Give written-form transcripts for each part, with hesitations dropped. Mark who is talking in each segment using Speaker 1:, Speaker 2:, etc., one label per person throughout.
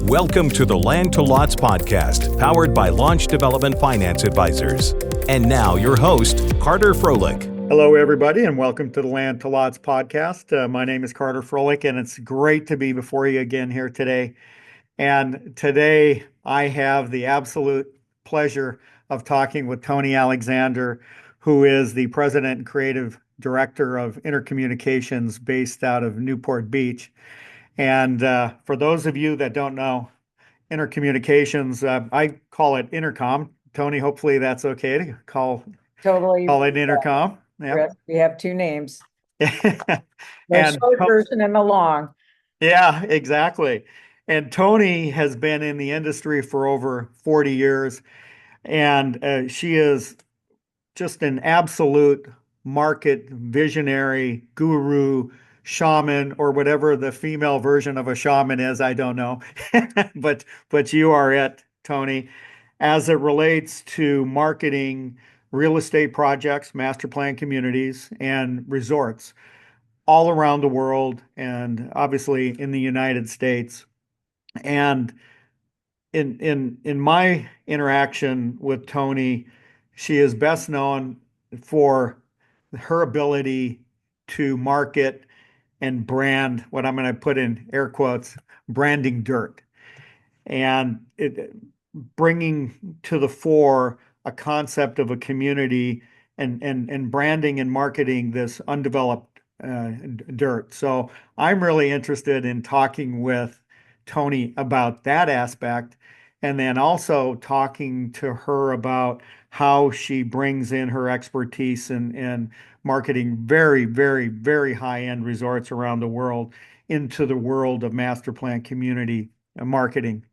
Speaker 1: Welcome to the Land to Lots podcast, powered by Launch Development Finance Advisors. And now your host, Carter Froelich.
Speaker 2: Hello, everybody, and welcome to the Land to Lots podcast. My name is Carter Froelich, and it's great to be before you again here today. And today I have the absolute pleasure of talking with Toni Alexander, who is the president and creative director of Intercommunications based out of Newport Beach. And for those of you that don't know, Intercommunications, I call it Intercom. Toni, hopefully that's okay to call it Intercom.
Speaker 3: Yep. We have two names.
Speaker 2: The
Speaker 3: short version and the long.
Speaker 2: Yeah, exactly. And Toni has been in the industry for over 40 years, and she is just an absolute market visionary, guru, shaman, or whatever the female version of a shaman is. I don't know, but you are it, Toni, as it relates to marketing real estate projects, master plan communities, and resorts all around the world, and obviously in the United States. And in my interaction with Toni, she is best known for her ability to market and brand, what I'm going to put in air quotes, branding dirt, and bringing to the fore a concept of a community and branding and marketing this undeveloped dirt. So I'm really interested in talking with Toni about that aspect, and then also talking to her about how she brings in her expertise in marketing very, very, very high-end resorts around the world into the world of master plan community marketing.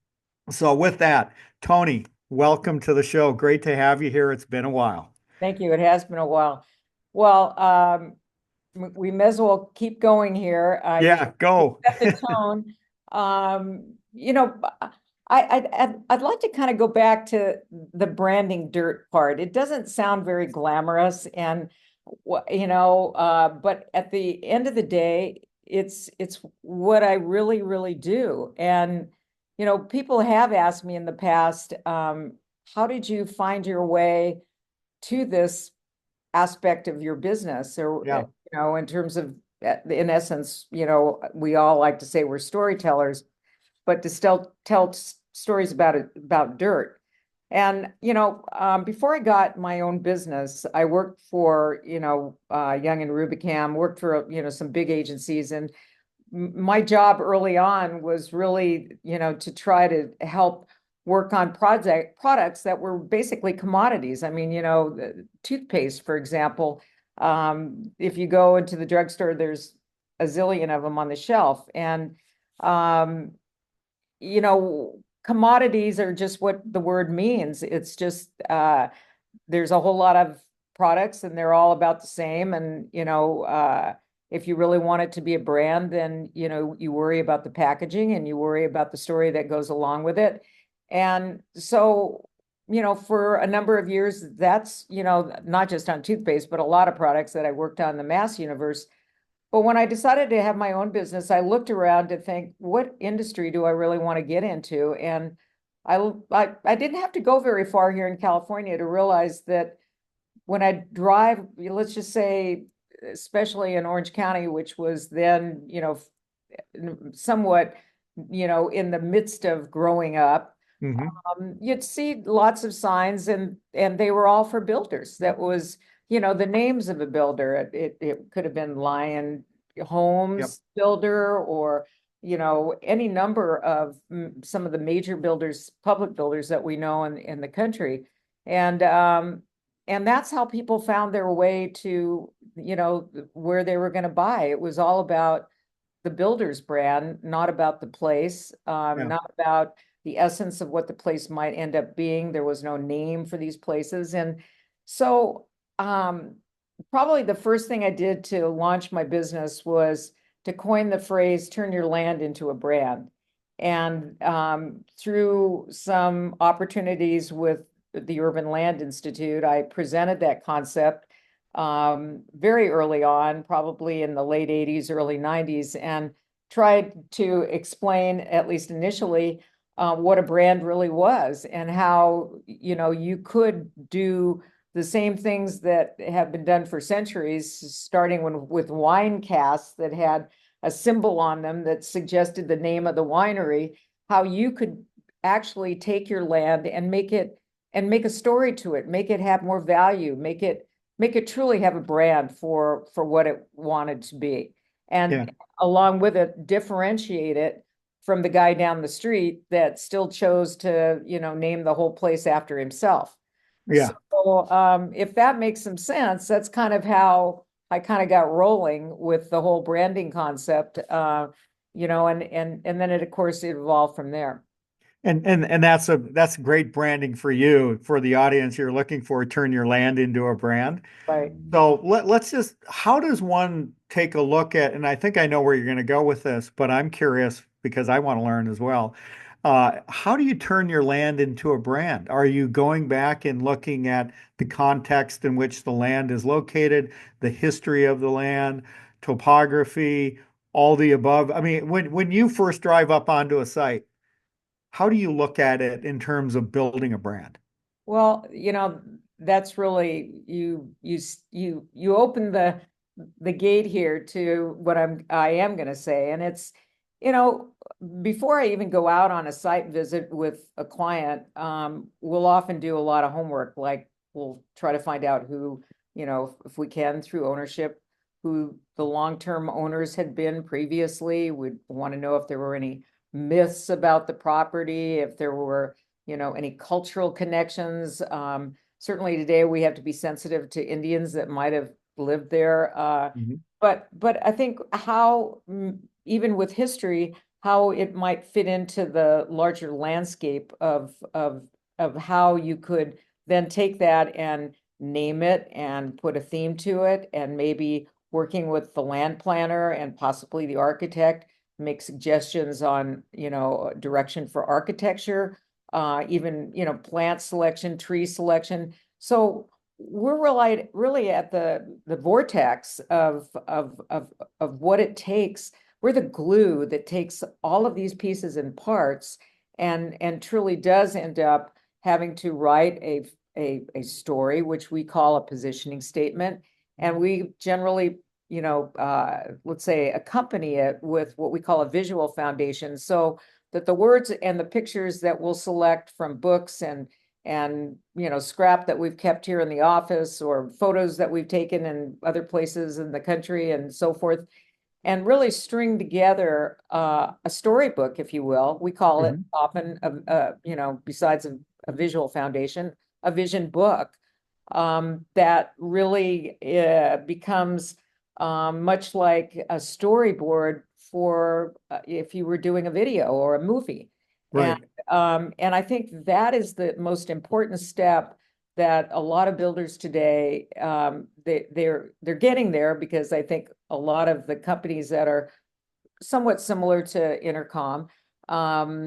Speaker 2: So with that, Toni, welcome to the show. Great to have you here. It's been a while.
Speaker 3: Thank you. It has been a while. Well, we may as well keep going here.
Speaker 2: Yeah, go.
Speaker 3: Set the tone. I'd like to kind of go back to the branding dirt part. It doesn't sound very glamorous, and but at the end of the day, it's what I really, really do. And people have asked me in the past, how did you find your way to this aspect of your business? Or,
Speaker 2: yeah.
Speaker 3: In terms of, in essence, we all like to say we're storytellers, but to still tell stories about dirt. And, before I got my own business, I worked for, Young and Rubicam, worked for, some big agencies. And my job early on was really, to try to help work on products that were basically commodities. I mean, toothpaste, for example, if you go into the drugstore, there's a zillion of them on the shelf. And, commodities are just what the word means. It's just, there's a whole lot of products and they're all about the same. And, if you really want it to be a brand, then, you worry about the packaging and you worry about the story that goes along with it. And so, for a number of years, that's, not just on toothpaste, but a lot of products that I worked on in the mass universe. But when I decided to have my own business, I looked around to think, what industry do I really want to get into? And I didn't have to go very far here in California to realize that when I drive, let's just say, especially in Orange County, which was then, somewhat, in the midst of growing up, you'd see lots of signs and they were all for builders. That was, the names of a builder. It could have been Lion Homes Builder, or, any number of some of the major builders, public builders that we know in the country. And that's how people found their way to, where they were going to buy. It was all about the builder's brand, not about the place, not about the essence of what the place might end up being. There was no name for these places. And so probably the first thing I did to launch my business was to coin the phrase, turn your land into a brand. And through some opportunities with the Urban Land Institute, I presented that concept very early on, probably in the late 80s, early 90s, and tried to explain, at least initially, what a brand really was, and how, you could do the same things that have been done for centuries, starting with wine casks that had a symbol on them that suggested the name of the winery, how you could actually take your land and make a story to it, make it have more value, make it truly have a brand for what it wanted to be.
Speaker 2: Yeah.
Speaker 3: And along with it, differentiate it from the guy down the street that still chose to, name the whole place after himself.
Speaker 2: Yeah.
Speaker 3: So if that makes some sense, that's kind of how I kind of got rolling with the whole branding concept, and then it, of course, it evolved from there.
Speaker 2: And that's great branding for you, for the audience you're looking for, turn your land into a brand.
Speaker 3: Right.
Speaker 2: So let's just, how does one take a look at, and I think I know where you're going to go with this, but I'm curious because I want to learn as well. How do you turn your land into a brand? Are you going back and looking at the context in which the land is located, the history of the land, topography, all the above? I mean, when you first drive up onto a site, how do you look at it in terms of building a brand?
Speaker 3: Well, that's really you open the gate here to what I am going to say, and it's, you know, before I even go out on a site visit with a client, we'll often do a lot of homework. Like, we'll try to find out who, if we can, through ownership, who the long-term owners had been previously. We'd want to know if there were any myths about the property, if there were, any cultural connections. Certainly today we have to be sensitive to Indians that might have lived there.
Speaker 2: Mhm.
Speaker 3: But I think how, even with history, how it might fit into the larger landscape of how you could then take that and name it and put a theme to it, and maybe working with the land planner and possibly the architect, make suggestions on, direction for architecture, even, plant selection, tree selection. So we're really at the vortex of what it takes. We're the glue that takes all of these pieces and parts, and truly does end up having to write a story, which we call a positioning statement. And we generally, let's say, accompany it with what we call a visual foundation, so that the words and the pictures that we'll select from books and scrap that we've kept here in the office, or photos that we've taken in other places in the country and so forth, and really string together a storybook, if you will. We call it
Speaker 2: Mhm.
Speaker 3: often, besides a visual foundation, a vision book, that really becomes much like a storyboard for if you were doing a video or a movie. And
Speaker 2: Right.
Speaker 3: and I think that is the most important step that a lot of builders today, they're getting there, because I think a lot of the companies that are somewhat similar to Intercom, have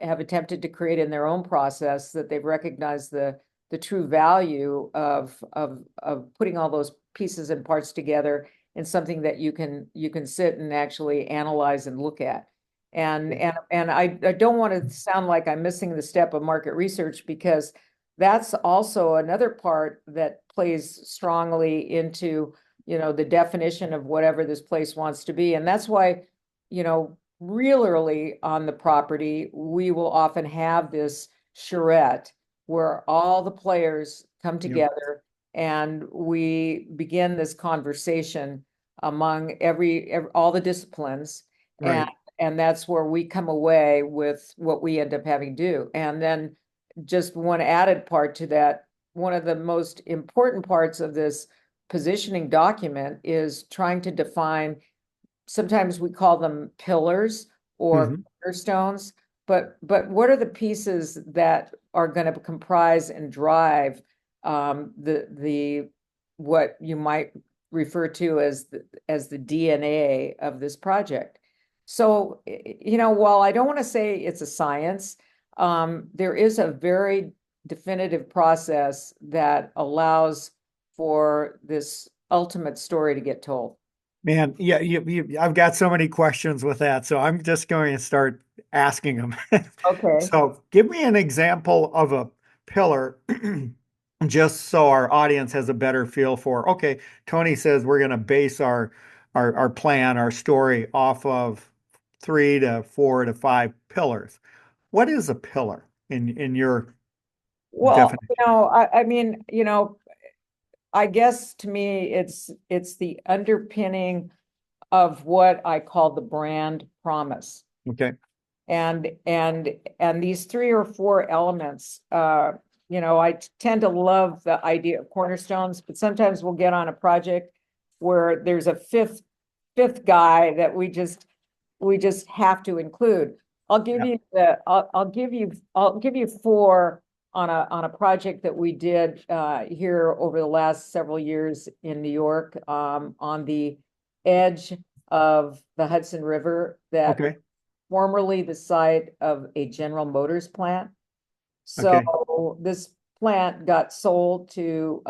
Speaker 3: attempted to create in their own process, that they've recognized the true value of putting all those pieces and parts together in something that you can sit and actually analyze and look at. And I don't want to sound like I'm missing the step of market research, because that's also another part that plays strongly into, the definition of whatever this place wants to be. And that's why, real early on the property, we will often have this charrette where all the players come
Speaker 2: Yep.
Speaker 3: together and we begin this conversation among all the disciplines. And
Speaker 2: Right.
Speaker 3: and that's where we come away with what we end up having to do. And then, just one added part to that, one of the most important parts of this positioning document is trying to define, sometimes we call them pillars or
Speaker 2: Mhm.
Speaker 3: cornerstones, but what are the pieces that are going to comprise and drive the what you might refer to as the DNA of this project. So, while I don't want to say it's a science, there is a very definitive process that allows for this ultimate story to get told.
Speaker 2: Man, yeah, I've got so many questions with that. So I'm just going to start asking them.
Speaker 3: Okay.
Speaker 2: So give me an example of a pillar, just so our audience has a better feel for, okay, Toni says we're going to base our plan, our story off of 3 to 4 to 5 pillars. What is a pillar in your
Speaker 3: Well,
Speaker 2: definition?
Speaker 3: I mean, I guess to me, it's the underpinning of what I call the brand promise.
Speaker 2: Okay.
Speaker 3: And these 3 or 4 elements, I tend to love the idea of cornerstones, but sometimes we'll get on a project where there's a fifth guy that we just have to include. I'll give you 4 on a project that we did here over the last several years in New York, on the edge of the Hudson River, that
Speaker 2: Okay.
Speaker 3: formerly the site of a General Motors plant.
Speaker 2: Okay.
Speaker 3: So this plant got sold to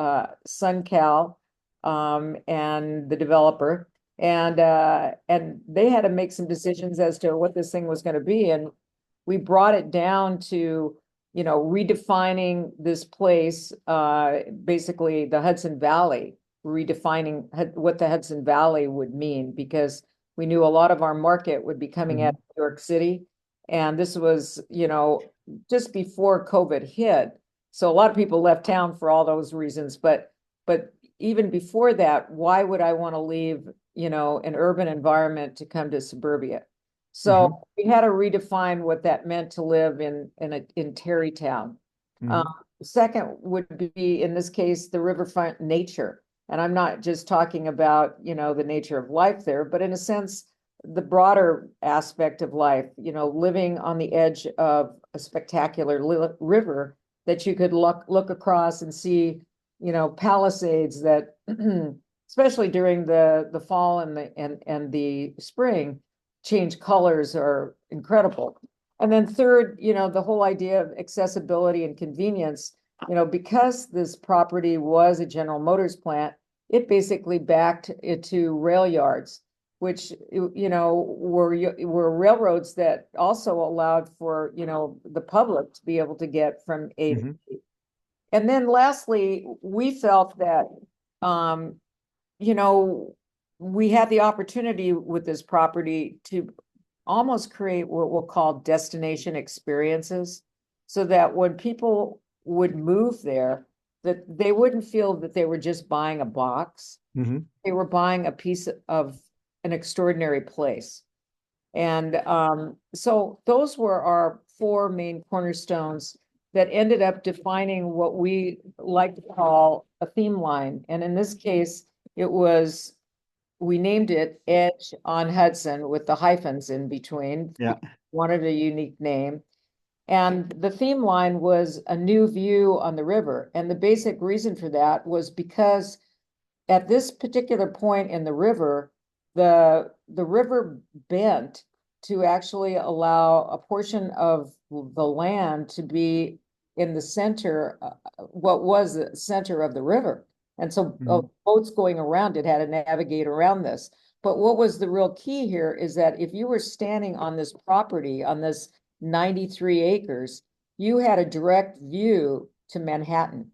Speaker 3: SunCal, and the developer, and they had to make some decisions as to what this thing was going to be. And we brought it down to, redefining this place, basically the Hudson Valley, redefining what the Hudson Valley would mean, because we knew a lot of our market would be coming out of New York City. And this was, just before COVID hit. So a lot of people left town for all those reasons. But even before that, why would I want to leave, an urban environment to come to suburbia? So we had to redefine what that meant to live in Terrytown. Second would be, in this case, the riverfront nature. And I'm not just talking about, the nature of life there, but in a sense, the broader aspect of life, living on the edge of a spectacular river that you could look across and see, palisades that, especially during the fall and the spring, change colors are incredible. And then third, the whole idea of accessibility and convenience, because this property was a General Motors plant, it basically backed it to rail yards, which, were railroads that also allowed for, the public to be able to get from A to B. And then lastly, we felt that, you know, we had the opportunity with this property to almost create what we'll call destination experiences, so that when people would move there, that they wouldn't feel that they were just buying a box. They were buying a piece of an extraordinary place. And so those were our 4 main cornerstones that ended up defining what we like to call a theme line. And in this case, we named it Edge on Hudson with the hyphens in between.
Speaker 2: Yeah.
Speaker 3: Wanted a unique name. And the theme line was a new view on the river. And the basic reason for that was because at this particular point in the river, the river bent to actually allow a portion of the land to be in the center, what was the center of the river. And so boats going around it had to navigate around this. But what was the real key here is that if you were standing on this property, on this 93 acres, you had a direct view to Manhattan.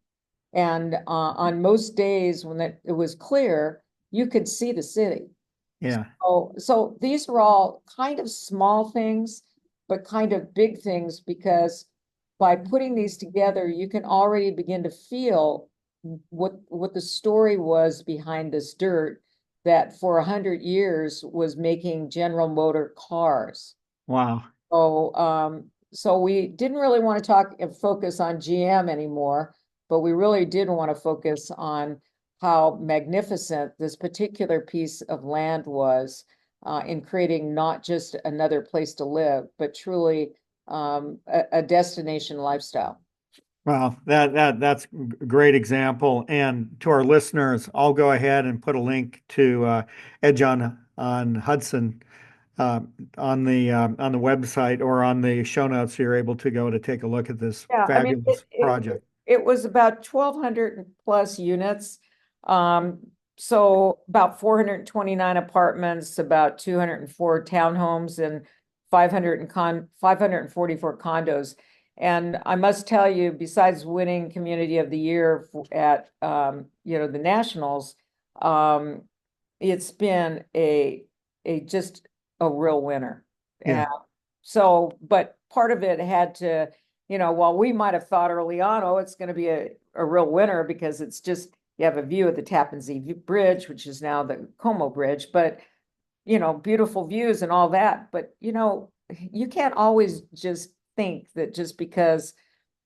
Speaker 3: And on most days when it was clear, you could see the city.
Speaker 2: Yeah.
Speaker 3: So these were all kind of small things, but kind of big things, because by putting these together, you can already begin to feel what the story was behind this dirt that for 100 years was making General Motor cars.
Speaker 2: Wow.
Speaker 3: So we didn't really want to talk and focus on GM anymore, but we really did want to focus on how magnificent this particular piece of land was in creating not just another place to live, but truly a destination lifestyle.
Speaker 2: Wow, that's a great example. And to our listeners, I'll go ahead and put a link to Edge on Hudson on the website or on the show notes. So you're able to go to take a look at this fabulous project.
Speaker 3: It was about 1,200 plus units. So about 429 apartments, about 204 townhomes, and 544 condos. And I must tell you, besides winning Community of the Year at the Nationals, it's been just a real winner.
Speaker 2: Yeah.
Speaker 3: So, but part of it had to, while we might have thought early on, oh, it's going to be a real winner because it's just, you have a view of the Tappan Zee Bridge, which is now the Como Bridge, but, beautiful views and all that. But, you can't always just think that just because,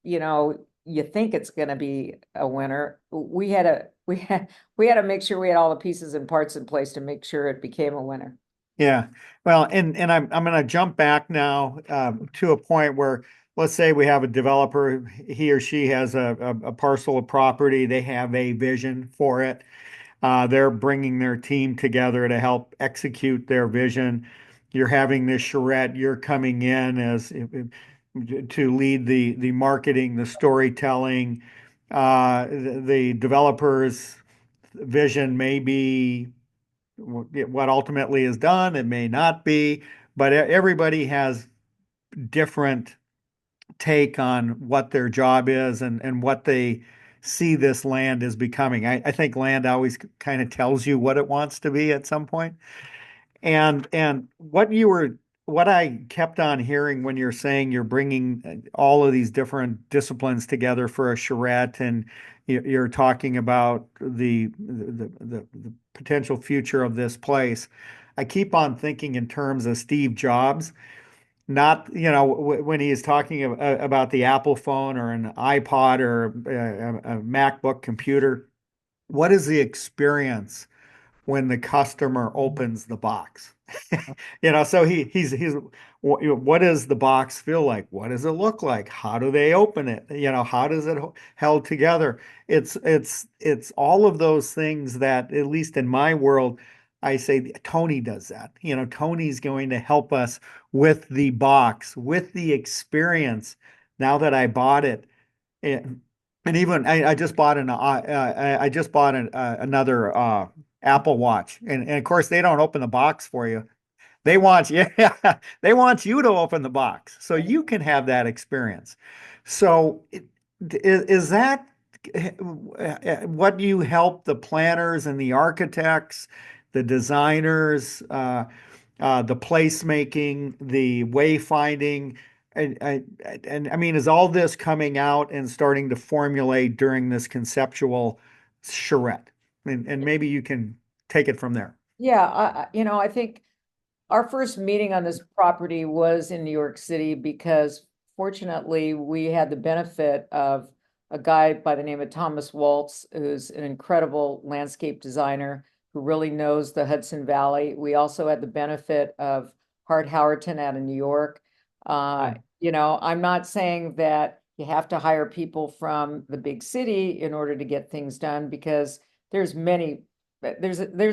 Speaker 3: you think it's going to be a winner. We had to make sure we had all the pieces and parts in place to make sure it became a winner.
Speaker 2: Yeah. Well, and I'm going to jump back now to a point where, let's say we have a developer, he or she has a parcel of property, they have a vision for it. They're bringing their team together to help execute their vision. You're having this charrette, you're coming in as to lead the marketing, the storytelling. The developer's vision may be what ultimately is done, it may not be, but everybody has different take on what their job is and what they see this land as becoming. I think land always kind of tells you what it wants to be at some point. And what I kept on hearing when you're saying you're bringing all of these different disciplines together for a charrette, and you're talking about the potential future of this place. I keep on thinking in terms of Steve Jobs, not, when he is talking about the Apple phone or an iPod or a MacBook computer. What is the experience when the customer opens the box? So he's what does the box feel like? What does it look like? How do they open it? How does it held together? It's all of those things that, at least in my world, I say Toni does that. Toni's going to help us with the box, with the experience. Now that I bought it, and even I just bought another Apple Watch, and of course they don't open the box for you. They want yeah, they want you to open the box so you can have that experience. So is that what you help the planners and the architects, the designers, the placemaking, the wayfinding, and I mean, is all this coming out and starting to formulate during this conceptual charrette? And maybe you can take it from there.
Speaker 3: Yeah, I think our first meeting on this property was in New York City because fortunately we had the benefit of a guy by the name of Thomas Waltz, who's an incredible landscape designer who really knows the Hudson Valley. We also had the benefit of Hart Howerton out of New York. I'm not saying that you have to hire people from the big city in order to get things done, because there's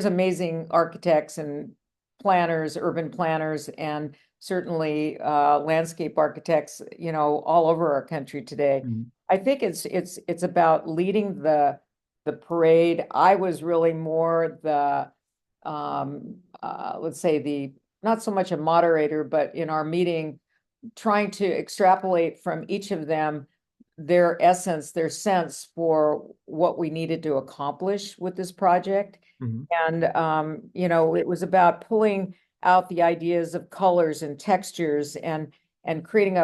Speaker 3: amazing architects and planners, urban planners, and certainly landscape architects, all over our country today.
Speaker 2: Mm-hmm.
Speaker 3: I think it's about leading the parade. I was really more the let's say not so much a moderator, but in our meeting, trying to extrapolate from each of them their essence, their sense for what we needed to accomplish with this project.
Speaker 2: Mm-hmm.
Speaker 3: And, it was about pulling out the ideas of colors and textures and creating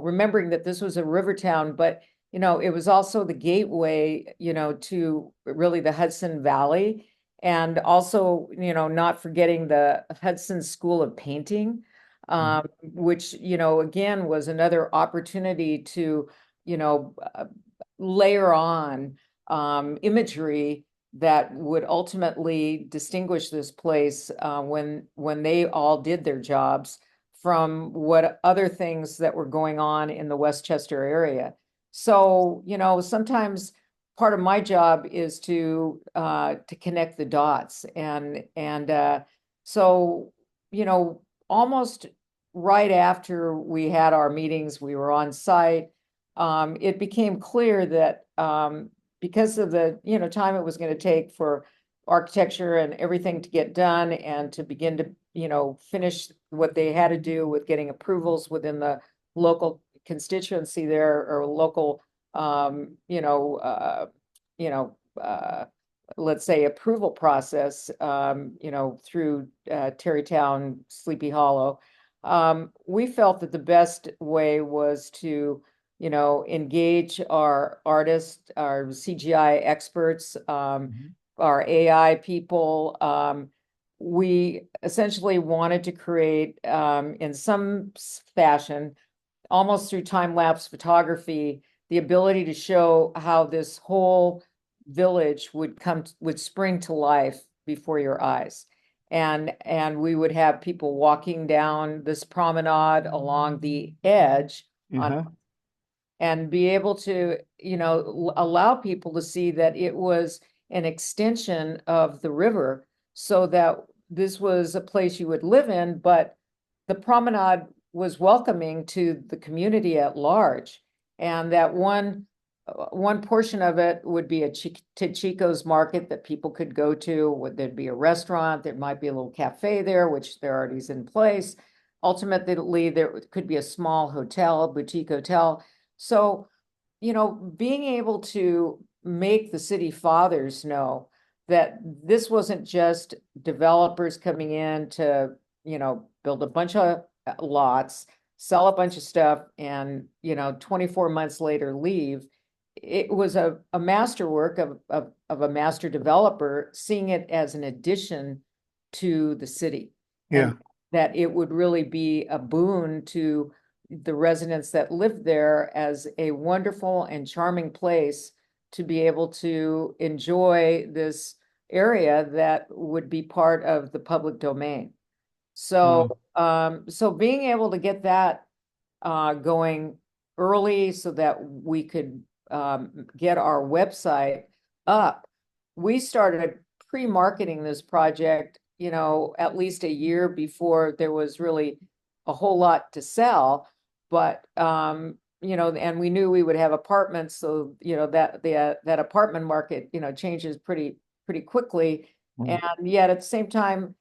Speaker 3: remembering that this was a river town, but, it was also the gateway, to really the Hudson Valley. And also, not forgetting the Hudson School of Painting, which, again, was another opportunity to, layer on imagery that would ultimately distinguish this place when they all did their jobs from what other things that were going on in the Westchester area. So, sometimes part of my job is to connect the dots, and so, almost right after we had our meetings, we were on site. It became clear that because of the time it was going to take for architecture and everything to get done and to begin to finish what they had to do with getting approvals within the local constituency there, or local, let's say approval process, through Terrytown, Sleepy Hollow. We felt that the best way was to, engage our artists, our CGI experts, our AI people. We essentially wanted to create, in some fashion, almost through time-lapse photography, the ability to show how this whole village would spring to life before your eyes. And we would have people walking down this promenade along the edge and be able to, allow people to see that it was an extension of the river, so that this was a place you would live in, but the promenade was welcoming to the community at large. And that one portion of it would be to Chico's market that people could go to. There'd be a restaurant, there might be a little cafe there, which there already is in place. Ultimately, there could be a small hotel, boutique hotel. So, being able to make the city fathers know that this wasn't just developers coming in to, build a bunch of lots, sell a bunch of stuff, and 24 months later leave. It was a masterwork of a master developer, seeing it as an addition to the city. And that it would really be a boon to the residents that lived there, as a wonderful and charming place to be able to enjoy this area that would be part of the public domain. So, so being able to get that going early so that we could get our website up, we started pre-marketing this project, at least a year before there was really a whole lot to sell. But and we knew we would have apartments, so that apartment market changes pretty quickly. And yet at the same time,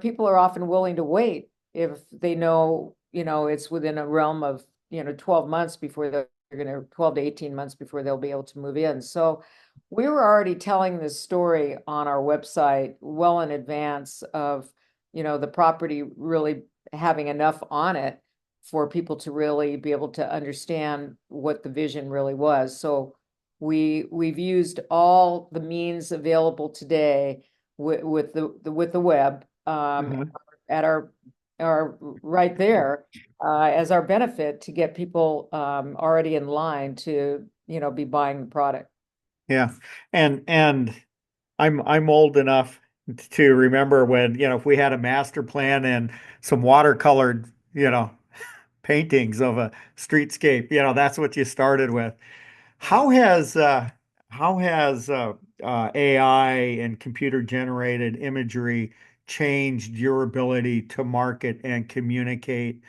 Speaker 3: people are often willing to wait if they know it's within a realm of 12 months before they're going to 12 to 18 months before they'll be able to move in. So we were already telling this story on our website well in advance of the property really having enough on it for people to really be able to understand what the vision really was. So we've used all the means available today with the web at our right there as our benefit to get people already in line to be buying the product.
Speaker 2: Yeah, and I'm old enough to remember when if we had a master plan and some watercolored paintings of a streetscape, that's what you started with. How has AI and computer generated imagery changed your ability to market and communicate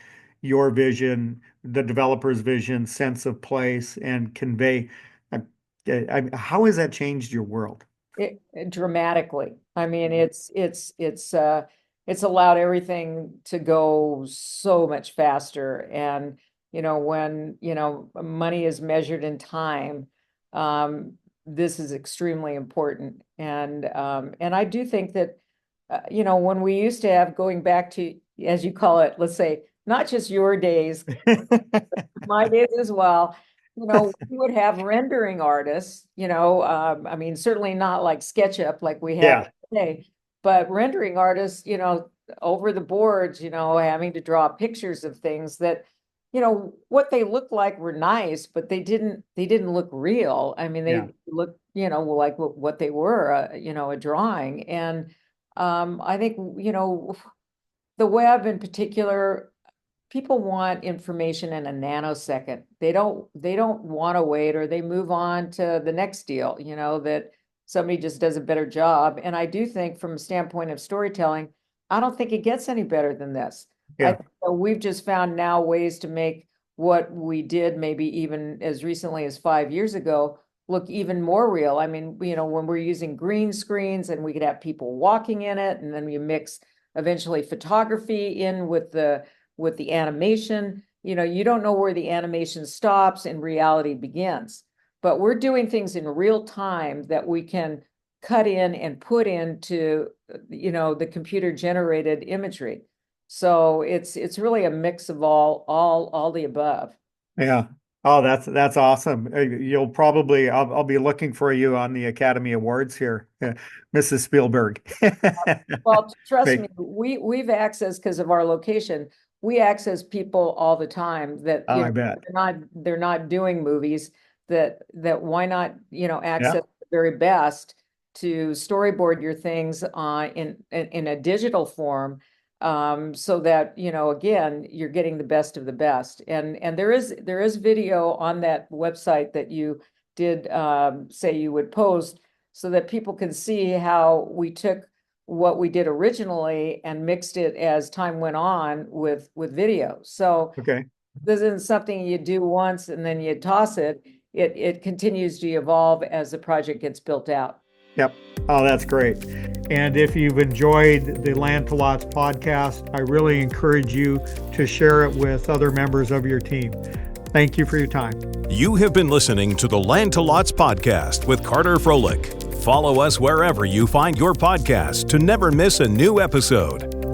Speaker 2: your vision, the developer's vision, sense of place, and convey? How has that changed your world?
Speaker 3: It dramatically. I mean, it's allowed everything to go so much faster. And when money is measured in time, this is extremely important. And I do think that when we used to have, going back to, as you call it, let's say, not just your days, my days as well, we would have rendering artists, I mean, certainly not like SketchUp like we have today, but rendering artists, over the boards, having to draw pictures of things that, what they looked like were nice, but they didn't look real. I mean, they looked, like what they were, a drawing. And I think, the web in particular, people want information in a nanosecond. They don't want to wait, or they move on to the next deal, that somebody just does a better job. And I do think, from a standpoint of storytelling, I don't think it gets any better than this. I think we've just found now ways to make what we did maybe even as recently as 5 years ago look even more real. I mean, when we're using green screens and we could have people walking in it, and then you mix eventually photography in with the animation. You don't know where the animation stops and reality begins. But we're doing things in real time that we can cut in and put into, the computer generated imagery. So it's really a mix of all the above.
Speaker 2: Yeah. Oh, that's awesome. I'll be looking for you on the Academy Awards here, Mrs. Spielberg.
Speaker 3: Well, trust
Speaker 2: Great.
Speaker 3: me, we've accessed, because of our location, we access people all the time that,
Speaker 2: Oh, I bet.
Speaker 3: they're not doing movies, that why not,
Speaker 2: Yeah.
Speaker 3: access the very best to storyboard your things in a digital form, so that, again, you're getting the best of the best. And there is video on that website that you did say you would post, so that people can see how we took what we did originally and mixed it as time went on with video. So
Speaker 2: Okay.
Speaker 3: this isn't something you do once and then you toss it. It continues to evolve as the project gets built out.
Speaker 2: Yep. Oh, that's great. And if you've enjoyed the Land to Lots podcast, I really encourage you to share it with other members of your team. Thank you for your time.
Speaker 1: You have been listening to the Land to Lots podcast with Carter Froelich. Follow us wherever you find your podcast to never miss a new episode.